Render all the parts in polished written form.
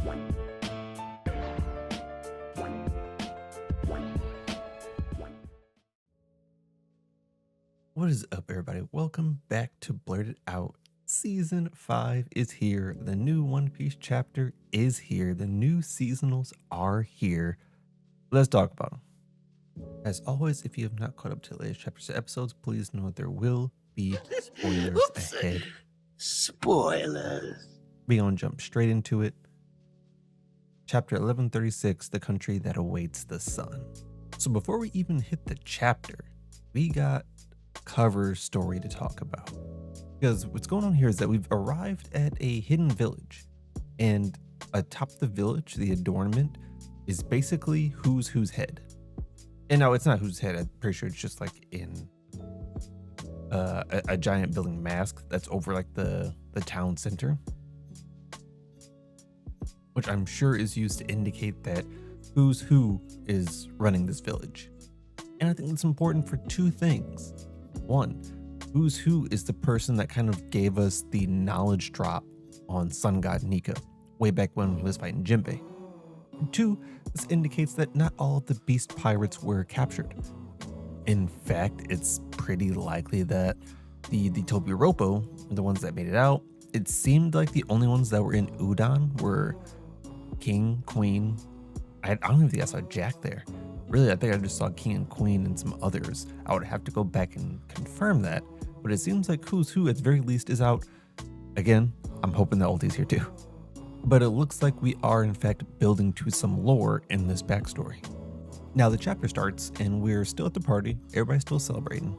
What is up, everybody? Welcome back to Blerded Out. Season 5 is here. The new One Piece chapter is here. The new seasonals are here. Let's talk about them. As always, if you have not caught up to the latest chapters or episodes, please know there will be spoilers ahead. Spoilers. We're going to jump straight into it. Chapter 1136, The Country That Awaits the Sun. So before we even hit the chapter, we got cover story to talk about, because what's going on here is that we've arrived at a hidden village, and atop the village, the adornment is basically who's head. And no, it's not who's head. I'm pretty sure it's just like in a giant building mask that's over like the town center, which I'm sure is used to indicate that who is running this village. And I think it's important for two things. One, who is the person that kind of gave us the knowledge drop on Sun God Nika way back when he was fighting Jinbei. And two, this indicates that not all of the beast pirates were captured. In fact, it's pretty likely that the Tobiropo, the ones that made it out, it seemed like the only ones that were in Udon were King, Queen. I don't even think I saw Jack there. Really, I think I just saw King and Queen and some others. I would have to go back and confirm that, but it seems like who's who at the very least is out. Again, I'm hoping the Ulti's here too. But it looks like we are in fact building to some lore in this backstory. Now the chapter starts and we're still at the party. Everybody's still celebrating.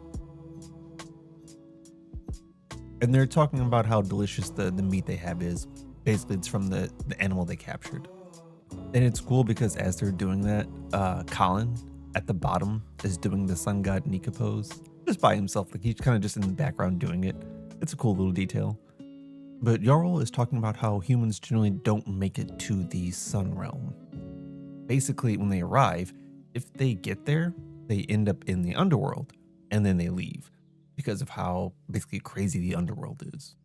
And they're talking about how delicious the meat they have is. Basically, it's from the animal they captured. And it's cool because as they're doing that, Colin at the bottom is doing the Sun God Nika pose just by himself. Like he's kind of just in the background doing it. It's a cool little detail. But Jarl is talking about how humans generally don't make it to the Sun Realm. Basically, when they arrive, if they get there, they end up in the underworld and then they leave because of how basically crazy the underworld is.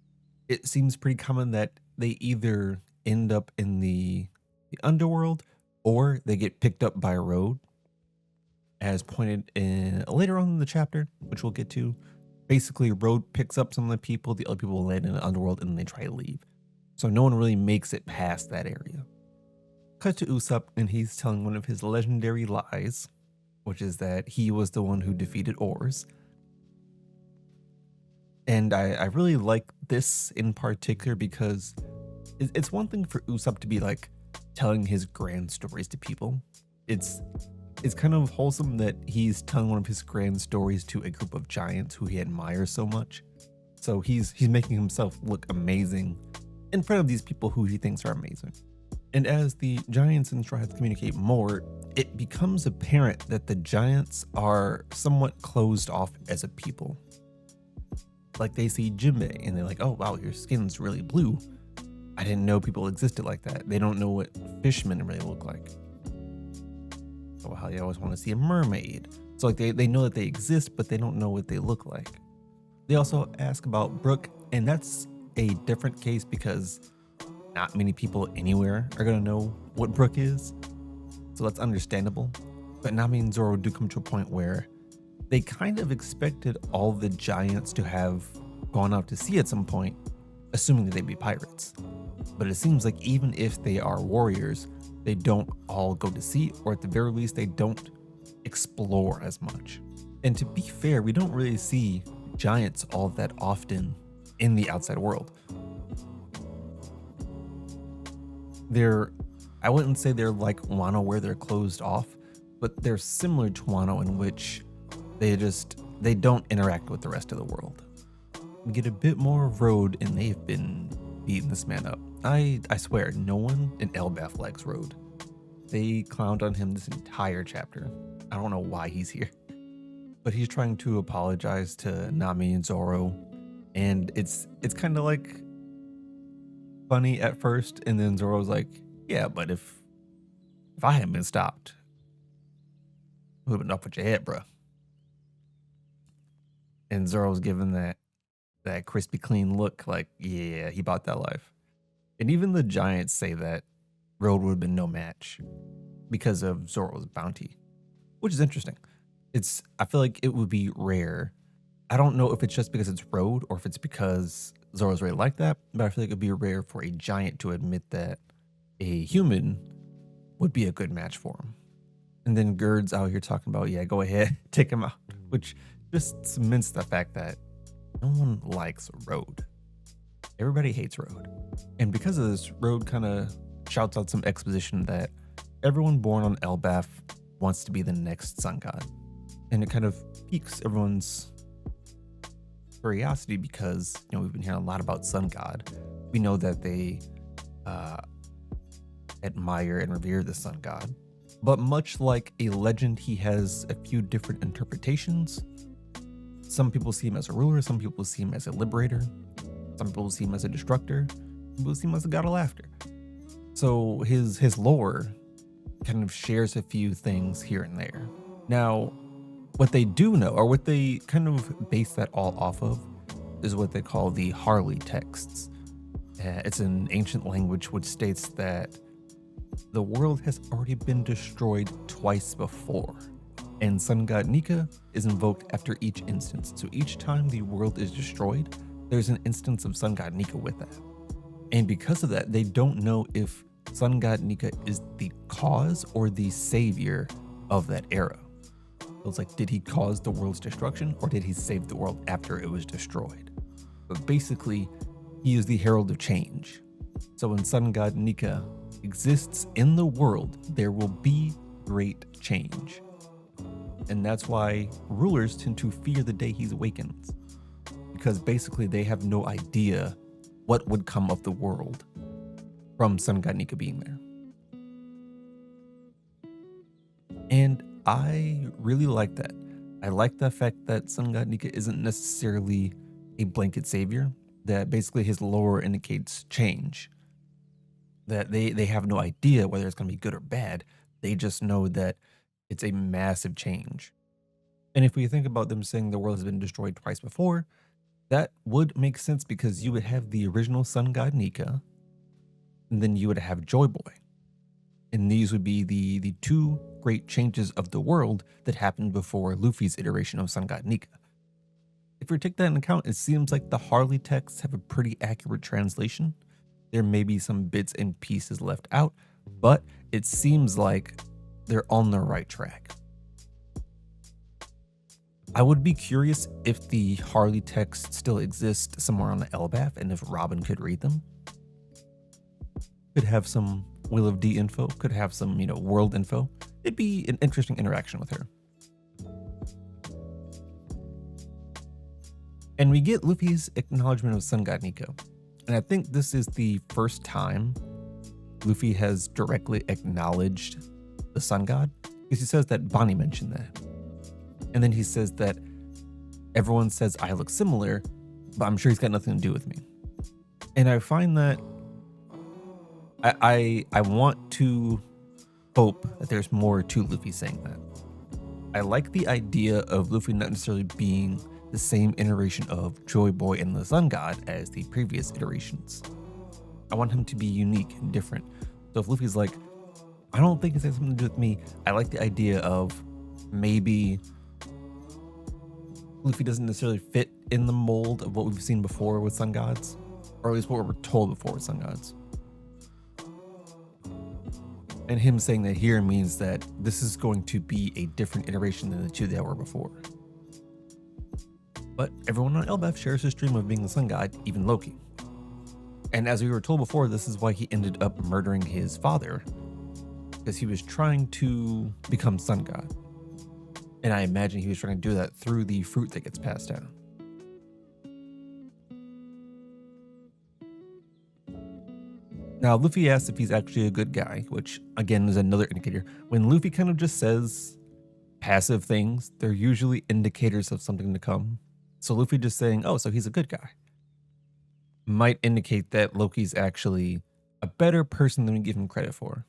It seems pretty common that they either end up in the underworld or they get picked up by a road, as pointed in later on in the chapter, which we'll get to. Basically, road picks up some of the people, the other people will land in the underworld and then they try to leave. So no one really makes it past that area. Cut to Usopp and he's telling one of his legendary lies, which is that he was the one who defeated Oars. And I really like this in particular because it's one thing for Usopp to be like telling his grand stories to people. It's kind of wholesome that he's telling one of his grand stories to a group of giants who he admires so much. So he's making himself look amazing in front of these people who he thinks are amazing. And as the giants and Straw Hats communicate more, it becomes apparent that the giants are somewhat closed off as a people. Like they see Jinbei and they're like, oh wow, your skin's really blue. I didn't know people existed like that. They don't know what fishmen really look like. Oh, how they always want to see a mermaid. So like they know that they exist, but they don't know what they look like. They also ask about Brook, and that's a different case because not many people anywhere are going to know what Brook is. So that's understandable. But Nami and Zoro do come to a point where they kind of expected all the giants to have gone out to sea at some point, assuming that they'd be pirates. But it seems like even if they are warriors, they don't all go to sea, or at the very least, they don't explore as much. And to be fair, we don't really see giants all that often in the outside world. I wouldn't say they're like Wano where they're closed off, but they're similar to Wano in which they don't interact with the rest of the world. We get a bit more of Road and they've been beating this man up. I swear, no one in Elbaf likes Road. They clowned on him this entire chapter. I don't know why he's here. But he's trying to apologize to Nami and Zoro. And it's kind of like funny at first. And then Zoro's like, yeah, but if I hadn't been stopped, it would have been up with your head, bro. And Zoro's given that crispy clean look like, yeah, he bought that life. And even the giants say that Road would have been no match because of Zoro's bounty, which is interesting. I feel like it would be rare. I don't know if it's just because it's Road or if it's because Zoro's really like that, but I feel like it'd be rare for a giant to admit that a human would be a good match for him. And then Gerd's out here talking about, yeah, go ahead, take him out, which just cements the fact that no one likes Road. Everybody hates Road. And because of this, Road kind of shouts out some exposition that everyone born on Elbaf wants to be the next sun god. And it kind of piques everyone's curiosity because, we've been hearing a lot about sun god. We know that they admire and revere the sun god. But much like a legend, he has a few different interpretations. Some people see him as a ruler, some people see him as a liberator, some people see him as a destructor, some people see him as a god of laughter. So his lore kind of shares a few things here and there. Now, what they do know, or what they kind of base that all off of, is what they call the Harley texts. It's an ancient language which states that the world has already been destroyed twice before, and sun god Nika is invoked after each instance. So each time the world is destroyed, there's an instance of sun god Nika with that. And because of that, they don't know if sun god Nika is the cause or the savior of that era. It's like, did he cause the world's destruction, or did he save the world after it was destroyed? But basically, he is the herald of change. So when sun god Nika exists in the world, there will be great change. And that's why rulers tend to fear the day he awakens, because basically they have no idea what would come of the world from sun god Nika being there. And I really like that. I like the fact that sun god Nika isn't necessarily a blanket savior, that basically his lore indicates change. That they have no idea whether it's going to be good or bad. They just know that it's a massive change. And if we think about them saying the world has been destroyed twice before, that would make sense, because you would have the original sun god Nika, and then you would have Joy Boy. And these would be the two great changes of the world that happened before Luffy's iteration of sun god Nika. If we take that into account, it seems like the Harley texts have a pretty accurate translation. There may be some bits and pieces left out, but it seems like they're on the right track. I would be curious if the Harley texts still exist somewhere on the Elbaf, and if Robin could read them. Could have some Will of D info, could have some, world info. It'd be an interesting interaction with her. And we get Luffy's acknowledgement of sun god Nika. And I think this is the first time Luffy has directly acknowledged the sun god, because he says that Bonnie mentioned that. And then he says that everyone says I look similar, but I'm sure he's got nothing to do with me. And I find that I want to hope that there's more to Luffy saying that. I like the idea of Luffy not necessarily being the same iteration of Joy Boy and the Sun God as the previous iterations. I want him to be unique and different. So if Luffy's like, I don't think it has something to do with me, I like the idea of maybe Luffy doesn't necessarily fit in the mold of what we've seen before with Sun Gods, or at least what we're told before with Sun Gods. And him saying that here means that this is going to be a different iteration than the two that were before. But everyone on Elbaf shares his dream of being the Sun God, even Loki. And as we were told before, this is why he ended up murdering his father, because he was trying to become Sun God. And I imagine he was trying to do that through the fruit that gets passed down. Now, Luffy asks if he's actually a good guy, which again is another indicator. When Luffy kind of just says passive things, they're usually indicators of something to come. So Luffy just saying, oh, so he's a good guy, might indicate that Loki's actually a better person than we give him credit for.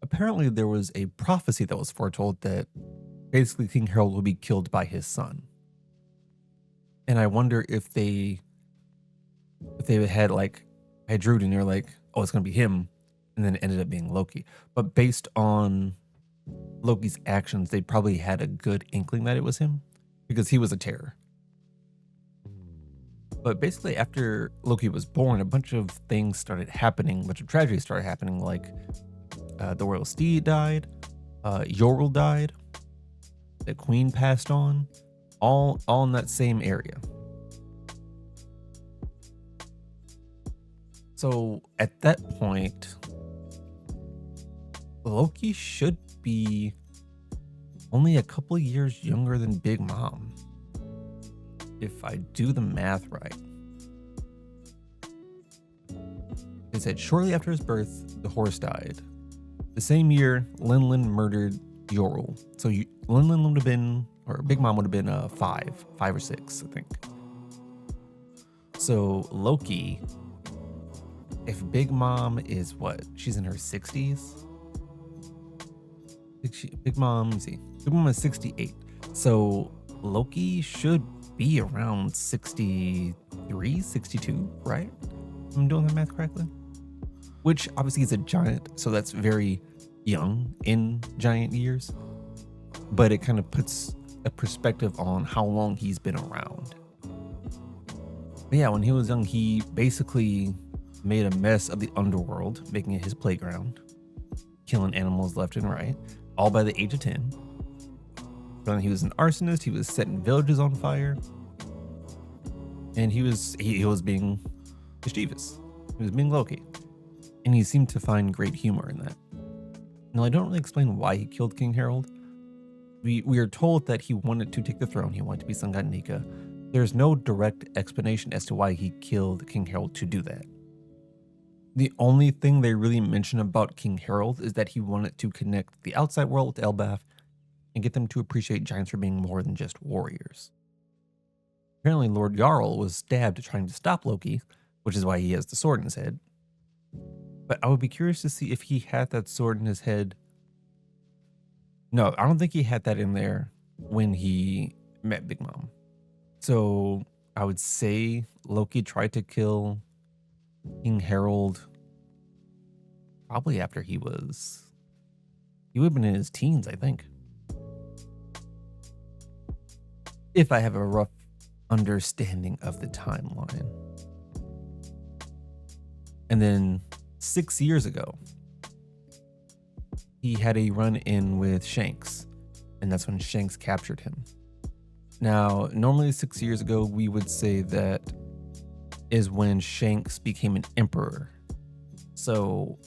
Apparently there was a prophecy that was foretold that basically King Harold will be killed by his son. And I wonder if they had like Hydrude and they're like, oh, it's gonna be him, and then it ended up being Loki. But based on Loki's actions, they probably had a good inkling that it was him because he was a terror. But basically, after Loki was born, a bunch of things started happening, a bunch of tragedies started happening, like the royal steed died, Jorl died, the queen passed on, all in that same area. So at that point, Loki should be only a couple of years younger than Big Mom, if I do the math right. It said shortly after his birth, the horse died. The same year, Linlin murdered Jorl. So Linlin would have been, or Big Mom would have been 5 or 6, I think. So Loki, if Big Mom is what? She's in her 60s? Big Mom, let me see. Big Mom is 68. So Loki should be around 63, 62, right? I'm doing the math correctly? Which obviously is a giant, so that's very young in giant years. But it kind of puts a perspective on how long he's been around. But yeah, when he was young, he basically made a mess of the underworld, making it his playground, killing animals left and right, all by the age of 10. Then he was an arsonist, he was setting villages on fire, and he was being mischievous. He was being Loki. And he seemed to find great humor in that. Now, I don't really explain why he killed King Harold. We are told that he wanted to take the throne, he wanted to be Sun God Nika. There's no direct explanation as to why he killed King Harold to do that. The only thing they really mention about King Harold is that he wanted to connect the outside world with Elbaf and get them to appreciate giants for being more than just warriors. Apparently, Lord Jarl was stabbed trying to stop Loki, which is why he has the sword in his head. But I would be curious to see if he had that sword in his head. No, I don't think he had that in there when he met Big Mom. So I would say Loki tried to kill King Harold probably after he would have been in his teens, I think. If I have a rough understanding of the timeline. And then 6 years ago, he had a run-in with Shanks, and that's when Shanks captured him. Now, normally 6 years ago, we would say that is when Shanks became an emperor. So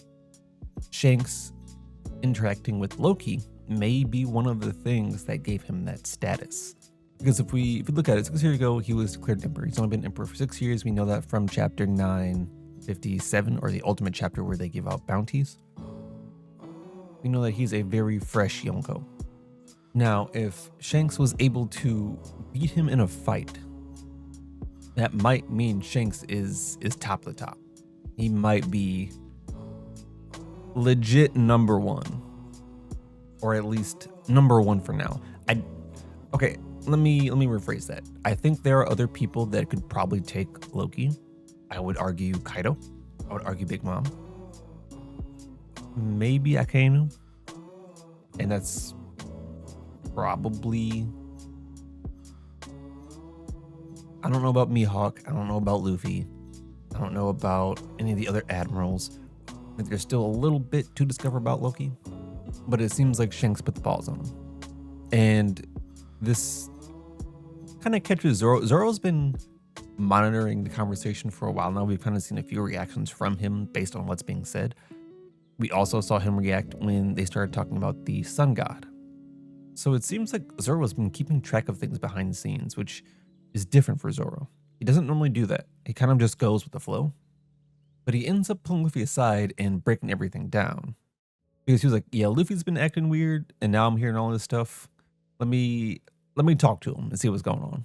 Shanks interacting with Loki may be one of the things that gave him that status. Because if we look at it, 6 years ago, he was declared emperor. He's only been emperor for 6 years. We know that from chapter 957, or the ultimate chapter where they give out bounties. We know that he's a very fresh Yonko. Now, if Shanks was able to beat him in a fight, that might mean Shanks is top of the top. He might be legit number one, or at least number one for now. Okay, let me rephrase that. I think there are other people that could probably take Loki. I would argue Kaido. I would argue Big Mom. Maybe Akainu. And that's probably... I don't know about Mihawk. I don't know about Luffy. I don't know about any of the other admirals. I think there's still a little bit to discover about Loki. But it seems like Shanks put the balls on him. And this kind of catches Zoro. Zoro's been monitoring the conversation for a while now. We've kind of seen a few reactions from him based on what's being said. We also saw him react when they started talking about the sun god. So it seems like Zoro's been keeping track of things behind the scenes, which is different for Zoro. He doesn't normally do that. He kind of just goes with the flow. But he ends up pulling Luffy aside and breaking everything down. Because he was like, yeah, Luffy's been acting weird, and now I'm hearing all this stuff. Let me talk to him and see what's going on.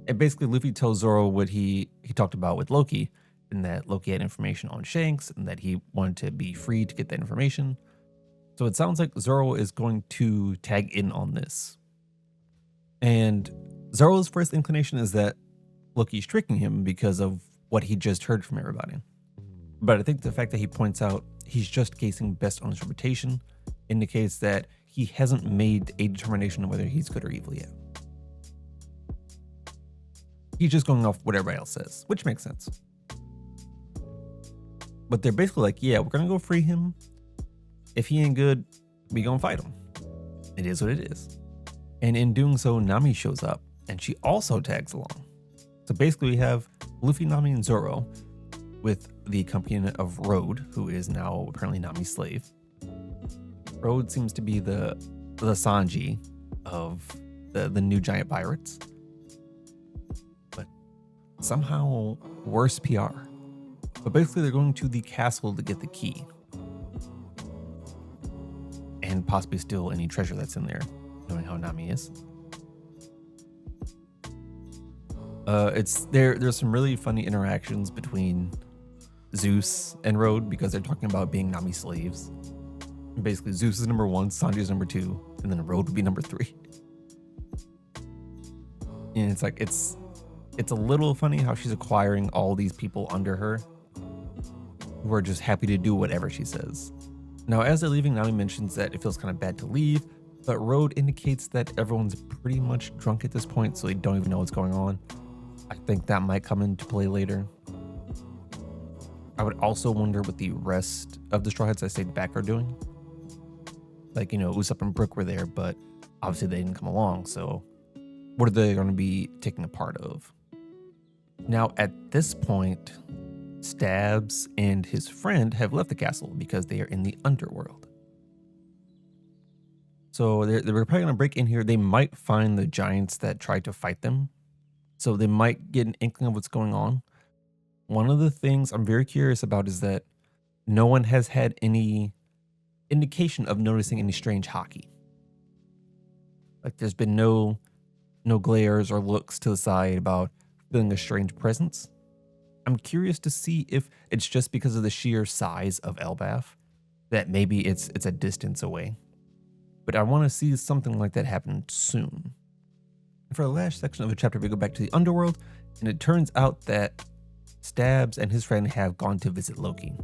And basically, Luffy tells Zoro what he talked about with Loki, and that Loki had information on Shanks, and that he wanted to be free to get that information. So it sounds like Zoro is going to tag in on this. And Zoro's first inclination is that Loki's tricking him because of what he just heard from everybody. But I think the fact that he points out he's just guessing best on his reputation indicates that he hasn't made a determination of whether he's good or evil yet. He's just going off what everybody else says, which makes sense. But they're basically like, yeah, we're going to go free him. If he ain't good, we going to fight him. It is what it is. And in doing so, Nami shows up and she also tags along. So basically we have Luffy, Nami, and Zoro with the accompaniment of Road, who is now apparently Nami's slave. Road seems to be the Sanji of the new giant pirates. But somehow worse PR. But basically they're going to the castle to get the key. And possibly steal any treasure that's in there, knowing how Nami is. There's some really funny interactions between Zeus and Road because they're talking about being Nami's slaves. And basically, Zeus is number 1, Sanji is number 2, and then Road would be number 3. And it's like it's a little funny how she's acquiring all these people under her who are just happy to do whatever she says. Now, as they're leaving, Nami mentions that it feels kind of bad to leave, but Road indicates that everyone's pretty much drunk at this point, so they don't even know what's going on. I think that might come into play later. I would also wonder what the rest of the Straw Hats that stayed back are doing. Like, Usopp and Brook were there, but obviously they didn't come along, so what are they going to be taking a part of? Now, at this point, Stabs and his friend have left the castle because they are in the underworld. So they're probably going to break in here. They might find the giants that tried to fight them. So they might get an inkling of what's going on. One of the things I'm very curious about is that no one has had any indication of noticing any strange hockey. Like there's been no glares or looks to the side about feeling a strange presence. I'm curious to see if it's just because of the sheer size of Elbaf that maybe it's a distance away. But I want to see something like that happen soon. And for the last section of the chapter, we go back to the underworld, and it turns out that Stabs and his friend have gone to visit Loki.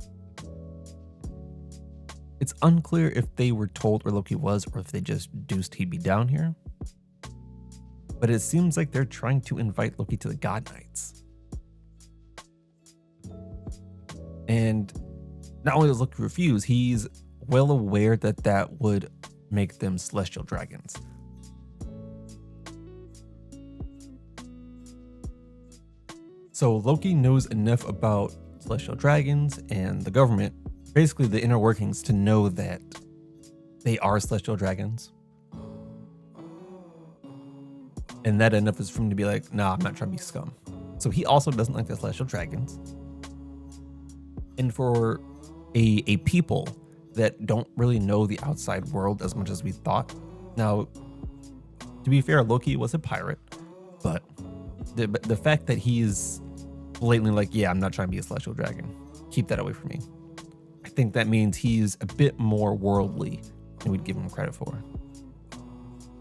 It's unclear if they were told where Loki was or if they just deduced he'd be down here. But it seems like they're trying to invite Loki to the God Knights. And not only does Loki refuse, he's well aware that that would make them celestial dragons. So Loki knows enough about celestial dragons and the government, basically the inner workings, to know that they are celestial dragons. And that enough is for him to be like, nah, I'm not trying to be scum. So he also doesn't like the celestial dragons. And for a people that don't really know the outside world as much as we thought. Now, to be fair, Loki was a pirate, but the fact that he's blatantly like, yeah, I'm not trying to be a celestial dragon, keep that away from me. I think that means he's a bit more worldly than we'd give him credit for.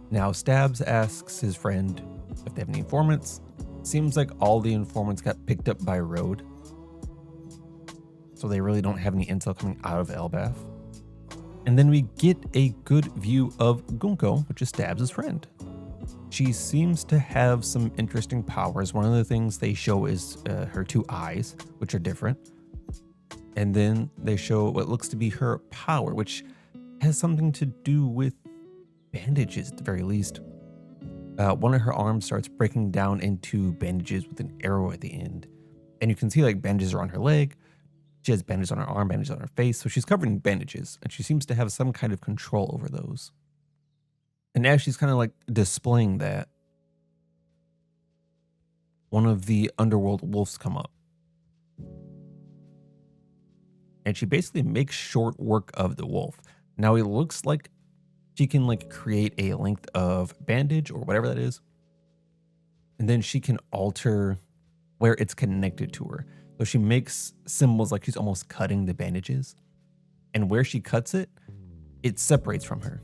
Now, Stabs asks his friend if they have any informants. Seems like all the informants got picked up by Road, so they really don't have any intel coming out of Elbaf. And then we get a good view of Gunko, which is Stabs' friend. She seems to have some interesting powers. One of the things they show is her 2 eyes, which are different. And then they show what looks to be her power, which has something to do with bandages at the very least. One of her arms starts breaking down into bandages with an arrow at the end. And you can see like bandages are on her leg. She has bandages on her arm, bandages on her face. So she's covered in bandages, and she seems to have some kind of control over those. And as she's kind of like displaying that, one of the underworld wolves come up. And she basically makes short work of the wolf. Now it looks like she can like create a length of bandage or whatever that is. And then she can alter where it's connected to her. So she makes symbols like she's almost cutting the bandages. And where she cuts it, it separates from her.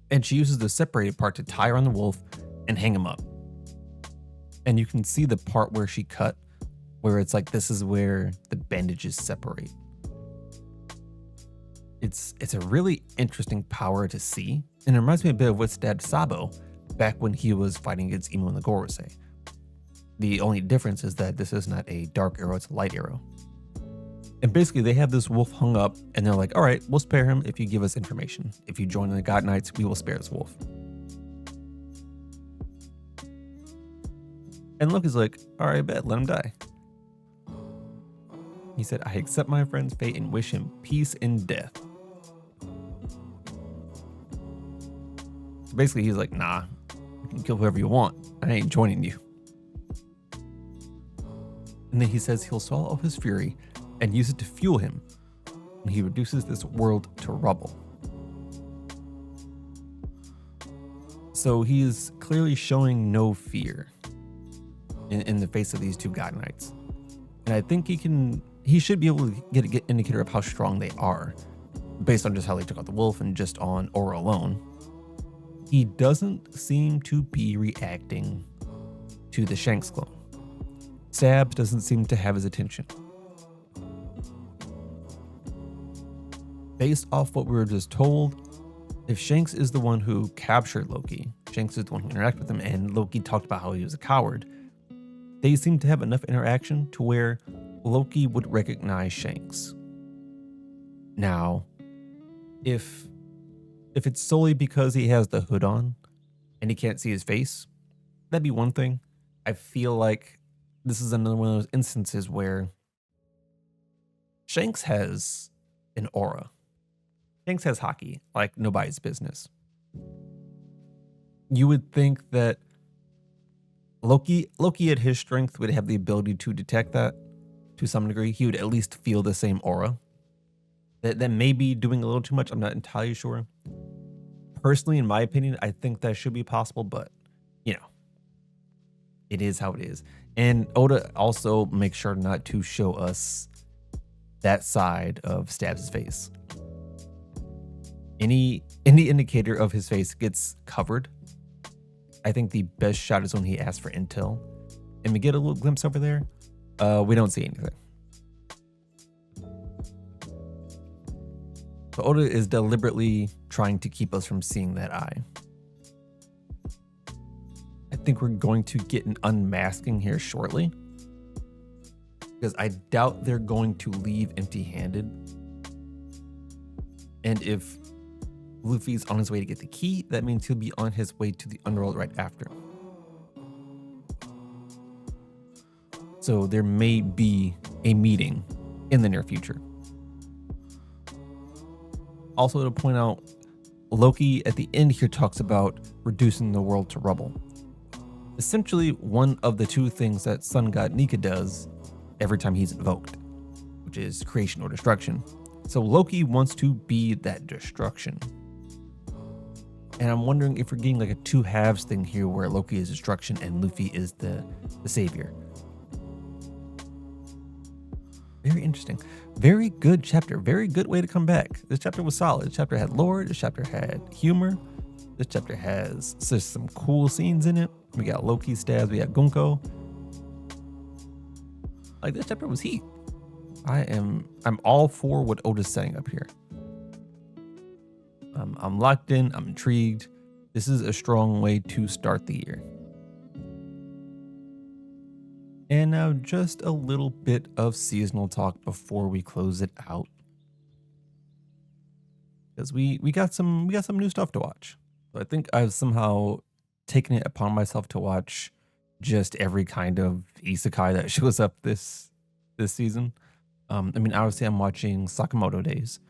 And she uses the separated part to tie around the wolf and hang him up. And you can see the part where she cut where it's like this is where the bandages separate. It's a really interesting power to see, and it reminds me a bit of what stabbed Sabo back when he was fighting against Imo and the Gorosei. The only difference is that this is not a dark arrow, it's a light arrow. And basically they have this wolf hung up and they're like, all right, we'll spare him if you give us information. If you join the God Knights, we will spare this wolf. And Loki's like, all right, bet, let him die. He said, I accept my friend's fate and wish him peace in death. So basically he's like, nah, you can kill whoever you want. I ain't joining you. And then he says he'll swallow up his fury and use it to fuel him when he reduces this world to rubble. So he is clearly showing no fear in the face of these two God Knights. And I think he should be able to get an indicator of how strong they are based on just how they took out the wolf and just on aura alone. He doesn't seem to be reacting to the Shanks clone. Stabs doesn't seem to have his attention. Based off what we were just told, if Shanks is the one who captured Loki, Shanks is the one who interacted with him, and Loki talked about how he was a coward, they seem to have enough interaction to where Loki would recognize Shanks. Now, if it's solely because he has the hood on and he can't see his face, that'd be one thing. I feel like this is another one of those instances where Shanks has an aura. Shanks has hockey like nobody's business. You would think that Loki at his strength would have the ability to detect that to some degree. He would at least feel the same aura. That may be doing a little too much. I'm not entirely sure. Personally, in my opinion, I think that should be possible, but you know, it is how it is. And Oda also makes sure not to show us that side of Stabs' face. Any indicator of his face gets covered. I think the best shot is when he asks for intel, and we get a little glimpse over there. We don't see anything. So Oda is deliberately trying to keep us from seeing that eye. I think we're going to get an unmasking here shortly, because I doubt they're going to leave empty-handed. And if Luffy's on his way to get the key, that means he'll be on his way to the underworld right after. So there may be a meeting in the near future. Also to point out, Loki at the end here talks about reducing the world to rubble. Essentially one of the two things that Sun God Nika does every time he's invoked, which is creation or destruction. So Loki wants to be that destruction. And I'm wondering if we're getting like a two halves thing here where Loki is destruction and Luffy is the savior. Very interesting. Very good chapter. Very good way to come back. This chapter was solid. This chapter had lore. This chapter had humor. This chapter has some cool scenes in it. We got Loki stabs. We got Gunko. Like, this chapter was heat. I'm all for what Oda's setting up here. I'm locked in. I'm intrigued. This is a strong way to start the year. And now just a little bit of seasonal talk before we close it out, because we got some new stuff to watch. So I think I've somehow taken it upon myself to watch just every kind of isekai that shows up this season. I mean, obviously I'm watching Sakamoto Days.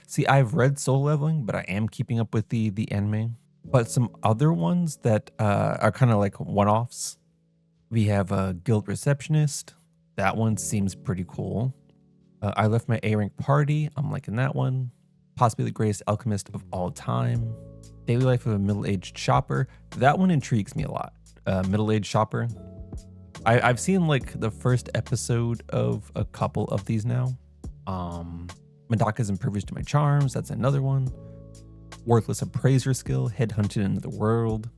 See, I've read Soul Leveling, but I am keeping up with the anime. But some other ones that are kind of like one-offs. We have a Guild Receptionist. That one seems pretty cool. I Left My A-Rank Party. I'm liking that one. Possibly the Greatest Alchemist of All Time. Daily Life of a Middle-Aged Shopper. That one intrigues me a lot. Middle-Aged Shopper. I've seen like the first episode of a couple of these now. Madaka's Impervious to My Charms. That's another one. Worthless Appraiser Skill. Headhunted into the World.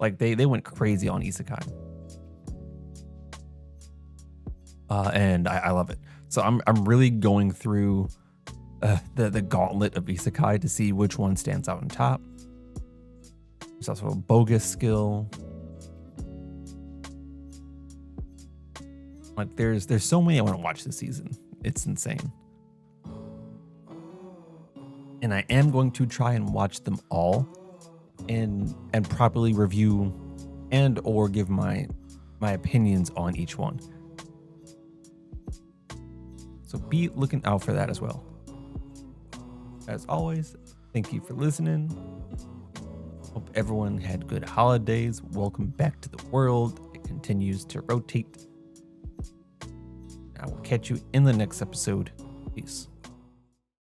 Like they went crazy on isekai. and I love it. So I'm really going through the gauntlet of isekai to see which one stands out on top. There's also a bogus skill. Like there's so many I want to watch this season. It's insane. And I am going to try and watch them all and properly review and or give my opinions on each one. So be looking out for that as well. As always, thank you for listening. Hope everyone had good holidays. Welcome back to the world. It continues to rotate. I will catch you in the next episode. Peace.